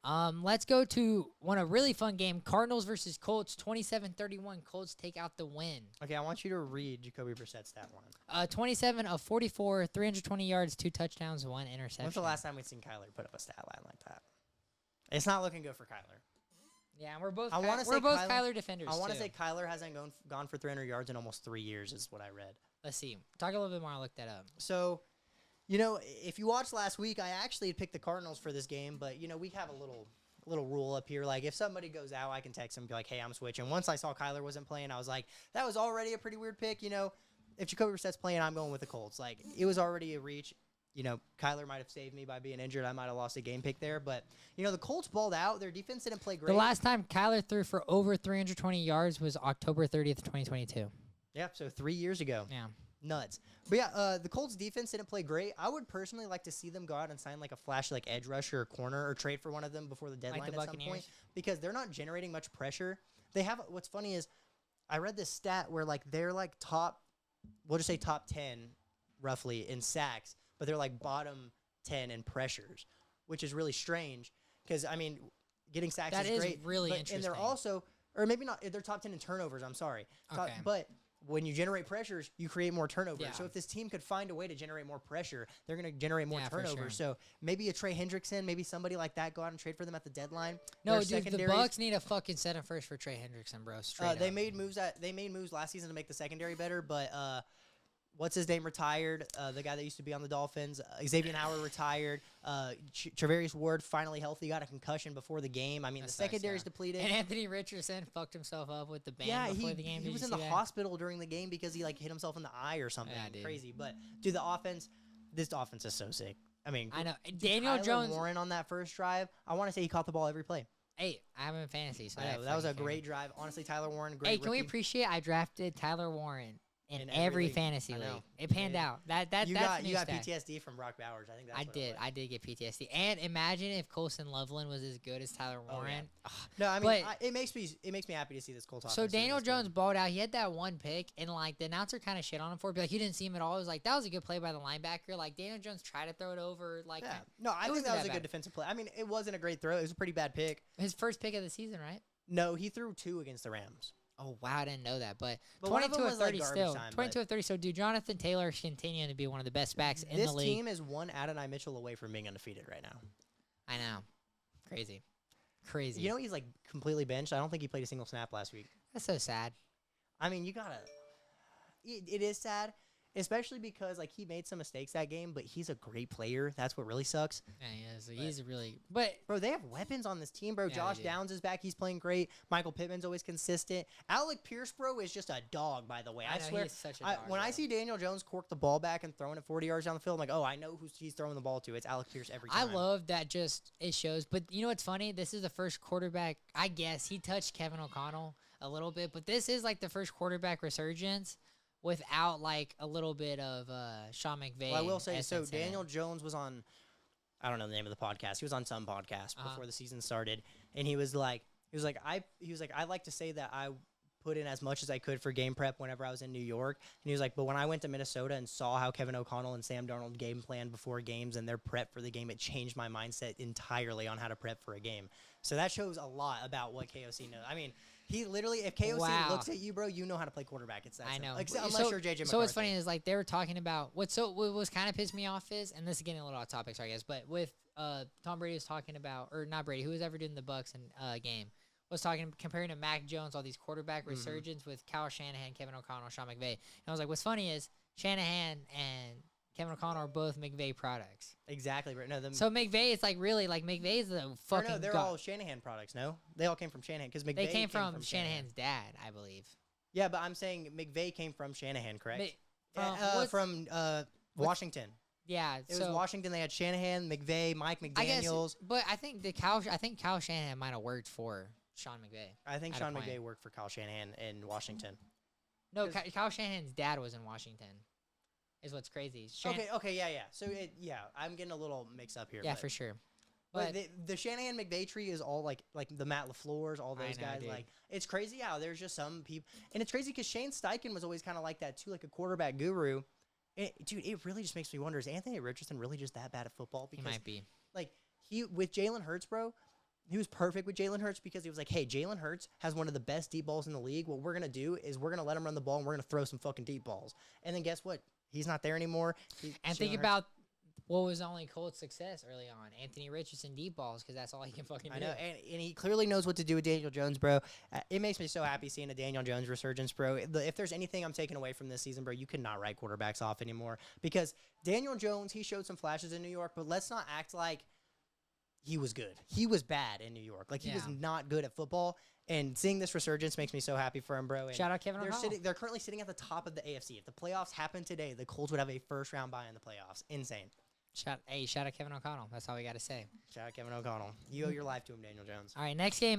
Let's go to a really fun game. Cardinals versus Colts, 27-31. Colts take out the win. Okay, I want you to read Jacoby Brissett's stat line. 27 of 44, 320 yards, 2 touchdowns, 1 interception. When's the last time we've seen Kyler put up a stat line like that? It's not looking good for Kyler. Yeah, and we're both Kyler, Kyler defenders. I want to say Kyler hasn't gone for 300 yards in almost 3 years, is what I read. Let's see. Talk a little bit more. I'll look that up. So, you know, if you watched last week, I actually had picked the Cardinals for this game, but you know, we have a little rule up here. Like, if somebody goes out, I can text them and be like, hey, I'm switching. Once I saw Kyler wasn't playing, I was like, that was already a pretty weird pick. You know, if Jacoby Brissett's playing, I'm going with the Colts. Like, it was already a reach. You know, Kyler might have saved me by being injured. I might have lost a game pick there. But, you know, the Colts balled out. Their defense didn't play great. The last time Kyler threw for over 320 yards was October 30th, 2022. Yeah, so 3 years ago. Yeah. Nuts. But, yeah, the Colts defense didn't play great. I would personally like to see them go out and sign, like, a flash, like, edge rusher or corner or trade for one of them before the deadline at some point. Because they're not generating much pressure. They have – what's funny is I read this stat where, like, they're, like, we'll just say top 10 roughly in sacks. But they're like bottom 10 in pressures, which is really strange because, I mean, getting sacks is great. That is really interesting. And they're also, or maybe not, they're top 10 in turnovers, I'm sorry. Okay. But when you generate pressures, you create more turnovers. Yeah. So if this team could find a way to generate more pressure, they're going to generate more turnovers. For sure. So maybe a Trey Hendrickson, maybe somebody like that, go out and trade for them at the deadline. No, dude, the Bucs need a fucking center first for Trey Hendrickson, bro. Straight They up. made moves last season to make the secondary better, but what's his name retired? The guy that used to be on the Dolphins. Xavier Howard retired. Travarius Ward finally healthy. Got a concussion before the game. I mean, the secondary's depleted. And Anthony Richardson fucked himself up with the band before the game. He was in the hospital during the game because he like hit himself in the eye or something crazy. But dude, this offense is so sick. I mean, I know. Daniel Jones Warren on that first drive. I want to say he caught the ball every play. Hey, I have him in fantasy, so that was a great drive. Honestly, Tyler Warren, great. Hey, can we appreciate? I drafted Tyler Warren in every fantasy league. It panned out. You got PTSD from Brock Bowers. I think that's I did get PTSD. And imagine if Colson Loveland was as good as Tyler Warren. Yeah. No, I mean it makes me happy to see this Colts offense. So Daniel Jones balled out. He had that one pick, and like the announcer kind of shit on him for it. But like, you didn't see him at all. It was like that was a good play by the linebacker. Like Daniel Jones tried to throw it over. Like no, I think that was a good defensive play. I mean, it wasn't a great throw. It was a pretty bad pick. His first pick of the season, right? No, he threw 2 against the Rams. Oh, wow, I didn't know that. But 22 of 30 like still. Time, 22 of 30. So, dude, Jonathan Taylor continuing to be one of the best backs in the league. This team is one Adonai Mitchell away from being undefeated right now. I know. Crazy. You know he's, like, completely benched? I don't think he played a single snap last week. That's so sad. I mean, you got to – it is sad, especially because, like, he made some mistakes that game, but he's a great player. That's what really sucks. Yeah, he is. He's really – but – bro, they have weapons on this team, bro. Yeah, Josh Downs is back. He's playing great. Michael Pittman's always consistent. Alec Pierce, bro, is just a dog, by the way. I swear. He's such a dog, when I see Daniel Jones cork the ball back and throwing it 40 yards down the field, I'm like, oh, I know who he's throwing the ball to. It's Alec Pierce every time. I love that it shows. But you know what's funny? This is the first quarterback – I guess he touched Kevin O'Connell a little bit. But this is like the first quarterback resurgence without like a little bit of Sean McVay. Well, I will say, so Daniel Jones was on – I don't know the name of the podcast. He was on some podcast before the season started, and he was like, I like to say that I put in as much as I could for game prep whenever I was in New York, and he was like, but when I went to Minnesota and saw how Kevin O'Connell and Sam Darnold game planned before games and their prep for the game, it changed my mindset entirely on how to prep for a game. So that shows a lot about what KOC knows. I mean, he literally, if KOC looks at you, bro, you know how to Tom Brady gets that. I know. Unless you're JJ McCarthy. So what's funny is like they were talking about what was kind of pissed me off is, and this is getting a little off topic, sorry guys, but with Tom Brady was talking about, or not Brady, who was ever doing the Bucks in game, was comparing to Mac Jones, all these quarterback resurgence with Kyle Shanahan, Kevin O'Connell, Sean McVay. And I was like, what's funny is Shanahan and Kevin O'Connell are both McVay products. Exactly right. No, so McVay, it's like really like McVay is the fucking. No, they're all Shanahan products. No, they all came from Shanahan because McVay came from Shanahan's dad, I believe. Yeah, but I'm saying McVay came from Shanahan, correct? From Washington. Yeah, it was Washington. They had Shanahan, McVay, Mike McDaniels. But I think Kyle Shanahan might have worked for Sean McVay. I think Sean McVay worked for Kyle Shanahan in Washington. No, Kyle Shanahan's dad was in Washington. Is what's crazy. Okay, yeah. So I'm getting a little mixed up here. Yeah, for sure. But the Shanahan McVay tree is all like the Matt LaFleur's, all those guys. Dude. Like it's crazy how there's just some people, and it's crazy because Shane Steichen was always kind of like that too, like a quarterback guru. Dude, it really just makes me wonder: is Anthony Richardson really just that bad at football? Because, he might be. Like with Jalen Hurts, bro. perfect with Jalen Hurts because he was like, hey, Jalen Hurts has one of the best deep balls in the league. What we're going to do is we're going to let him run the ball, and we're going to throw some fucking deep balls. And then guess what? He's not there anymore. Think about what was only Colts' success early on. Anthony Richardson deep balls, because that's all he can fucking do. I know, and he clearly knows what to do with Daniel Jones, bro. It makes me so happy seeing a Daniel Jones resurgence, bro. If there's anything I'm taking away from this season, bro, you could not write quarterbacks off anymore. Because Daniel Jones, he showed some flashes in New York, but let's not act like he was good. He was bad in New York. Like, he was not good at football. And seeing this resurgence makes me so happy for him, bro. And shout out Kevin O'Connell. They're currently sitting at the top of the AFC. If the playoffs happen today, the Colts would have a first-round bye in the playoffs. Insane. Shout out Kevin O'Connell. That's all we got to say. Shout out Kevin O'Connell. You owe your life to him, Daniel Jones. All right, next game.